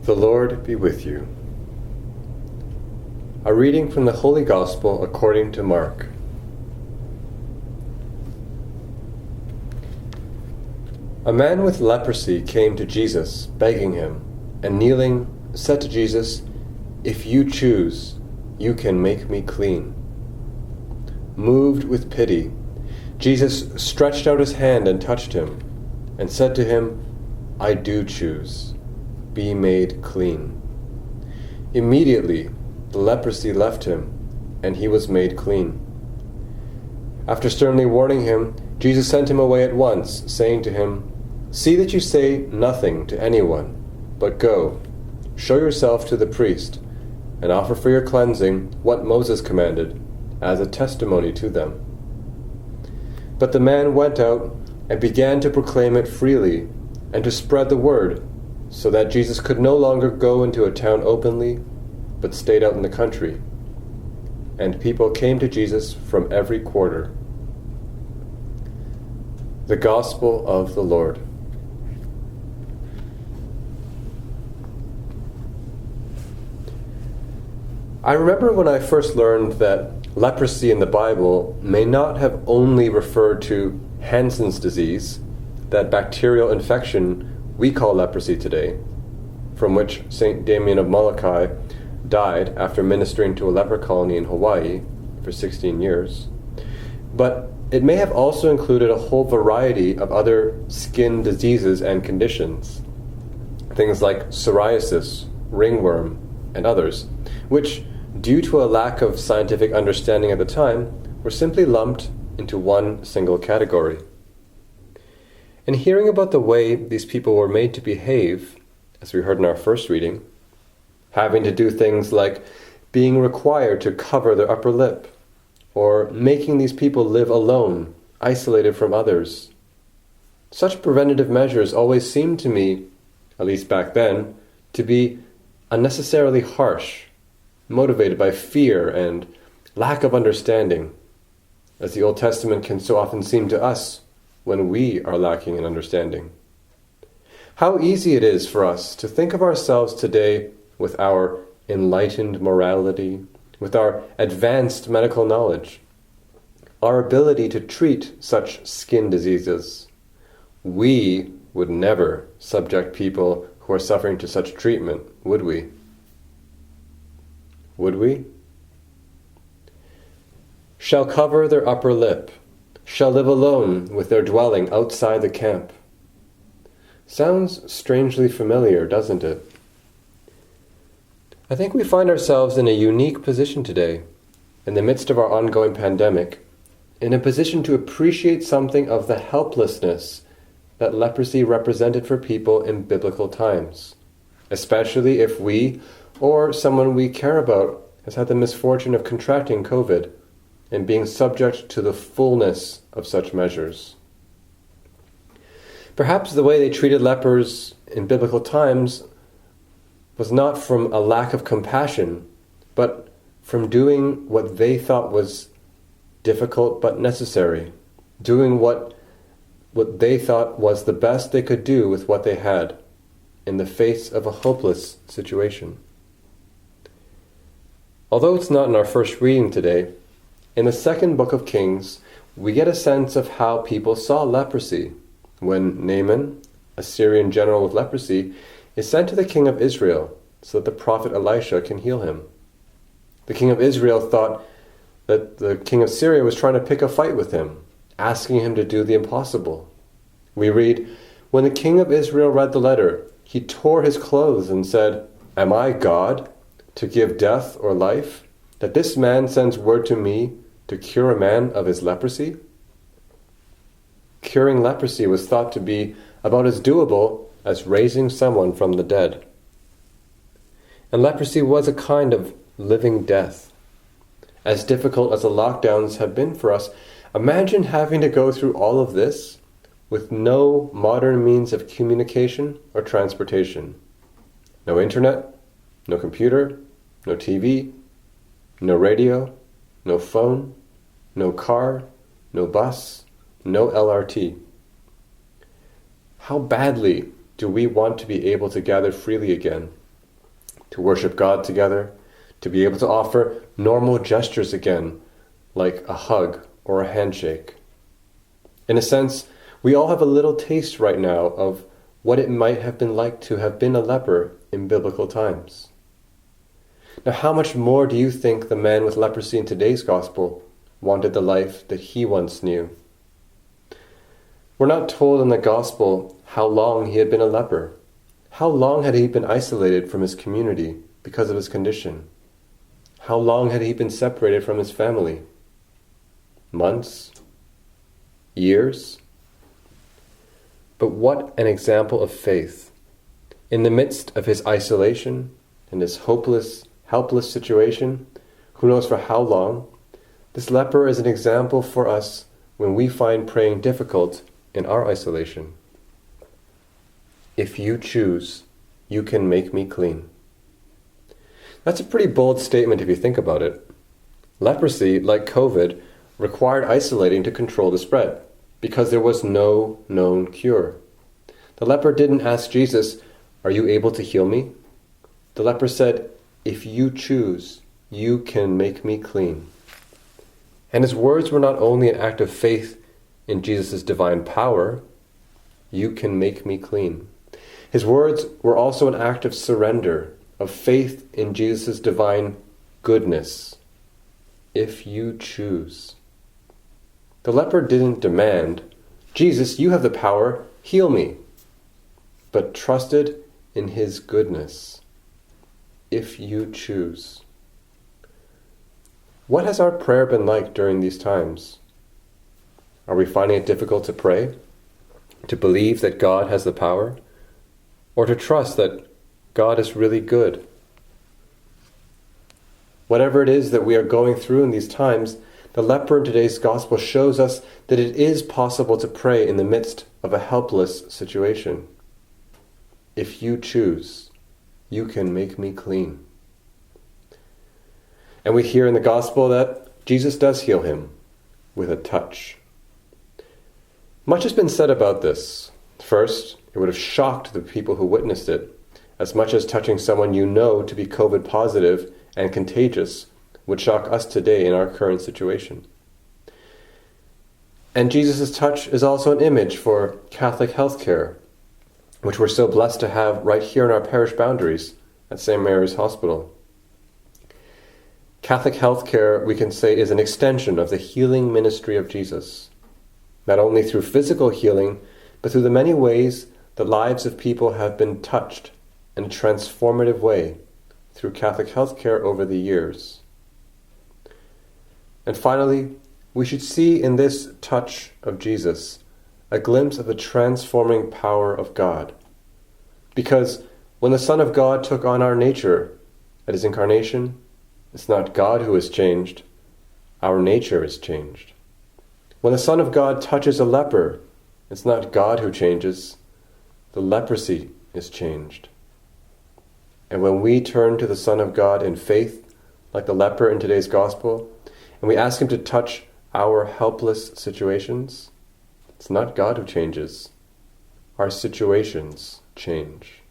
The Lord be with you. A reading from the Holy Gospel according to Mark. A man with leprosy came to Jesus, begging him, and kneeling, said to Jesus, "If you choose, you can make me clean." Moved with pity, Jesus stretched out his hand and touched him, and said to him, "I do choose. Be made clean." Immediately the leprosy left him, and he was made clean. After sternly warning him, Jesus sent him away at once, saying to him, "See that you say nothing to anyone, but go, show yourself to the priest, and offer for your cleansing what Moses commanded, as a testimony to them." But the man went out and began to proclaim it freely, and to spread the word, so that Jesus could no longer go into a town openly, but stayed out in the country. And people came to Jesus from every quarter. The Gospel of the Lord. I remember when I first learned that leprosy in the Bible may not have only referred to Hansen's disease, that bacterial infection we call leprosy today, from which St. Damien of Molokai died after ministering to a leper colony in Hawaii for 16 years. But it may have also included a whole variety of other skin diseases and conditions, things like psoriasis, ringworm, and others, which, due to a lack of scientific understanding at the time, were simply lumped into one single category. In hearing about the way these people were made to behave, as we heard in our first reading, having to do things like being required to cover their upper lip, or making these people live alone, isolated from others, such preventative measures always seemed to me, at least back then, to be unnecessarily harsh, motivated by fear and lack of understanding, as the Old Testament can so often seem to us when we are lacking in understanding. How easy it is for us to think of ourselves today with our enlightened morality, with our advanced medical knowledge, our ability to treat such skin diseases. We would never subject people who are suffering to such treatment, would we? Would we? Shall cover their upper lip, shall live alone with their dwelling outside the camp. Sounds strangely familiar, doesn't it? I think we find ourselves in a unique position today, in the midst of our ongoing pandemic, in a position to appreciate something of the helplessness that leprosy represented for people in biblical times, especially if we, or someone we care about, has had the misfortune of contracting COVID and being subject to the fullness of such measures. Perhaps the way they treated lepers in biblical times was not from a lack of compassion, but from doing what they thought was difficult but necessary, doing what they thought was the best they could do with what they had in the face of a hopeless situation. Although it's not in our first reading today, in the second book of Kings, we get a sense of how people saw leprosy when Naaman, a Syrian general with leprosy, is sent to the king of Israel so that the prophet Elisha can heal him. The king of Israel thought that the king of Syria was trying to pick a fight with him, asking him to do the impossible. We read, "When the king of Israel read the letter, he tore his clothes and said, 'Am I God, to give death or life, that this man sends word to me to cure a man of his leprosy?'" Curing leprosy was thought to be about as doable as raising someone from the dead. And leprosy was a kind of living death. As difficult as the lockdowns have been for us, imagine having to go through all of this with no modern means of communication or transportation. No internet, no computer, no TV, no radio, no phone, no car, no bus, no LRT. How badly do we want to be able to gather freely again to worship God together, to be able to offer normal gestures again, like a hug or a handshake. In a sense, we all have a little taste right now of what it might have been like to have been a leper in biblical times. Now, how much more do you think the man with leprosy in today's gospel wanted the life that he once knew? We're not told in the gospel how long he had been a leper. How long had he been isolated from his community because of his condition? How long had he been separated from his family? Months? Years? But what an example of faith. In the midst of his isolation and his hopeless, helpless situation, who knows for how long, this leper is an example for us when we find praying difficult in our isolation. If you choose, you can make me clean. That's a pretty bold statement if you think about it. Leprosy, like COVID, required isolating to control the spread because there was no known cure. The leper didn't ask Jesus, "Are you able to heal me?" The leper said, "If you choose, you can make me clean." And his words were not only an act of faith in Jesus' divine power, "You can make me clean." His words were also an act of surrender, of faith in Jesus' divine goodness. If you choose. The leper didn't demand, "Jesus, you have the power, heal me," but trusted in his goodness. If you choose. What has our prayer been like during these times? Are we finding it difficult to pray, to believe that God has the power, or to trust that God is really good? Whatever it is that we are going through in these times, the leper in today's gospel shows us that it is possible to pray in the midst of a helpless situation. If you choose, you can make me clean. And we hear in the gospel that Jesus does heal him with a touch. Much has been said about this. First, it would have shocked the people who witnessed it, as much as touching someone you know to be COVID positive and contagious would shock us today in our current situation. And Jesus' touch is also an image for Catholic healthcare, which we're so blessed to have right here in our parish boundaries at St. Mary's Hospital. Catholic healthcare, we can say, is an extension of the healing ministry of Jesus, not only through physical healing, but through the many ways the lives of people have been touched in a transformative way through Catholic healthcare over the years. And finally, we should see in this touch of Jesus a glimpse of the transforming power of God. Because when the Son of God took on our nature at his incarnation, it's not God who is changed, our nature is changed. When the Son of God touches a leper, it's not God who changes, the leprosy is changed. And when we turn to the Son of God in faith, like the leper in today's gospel, and we ask him to touch our helpless situations, it's not God who changes, our situations change.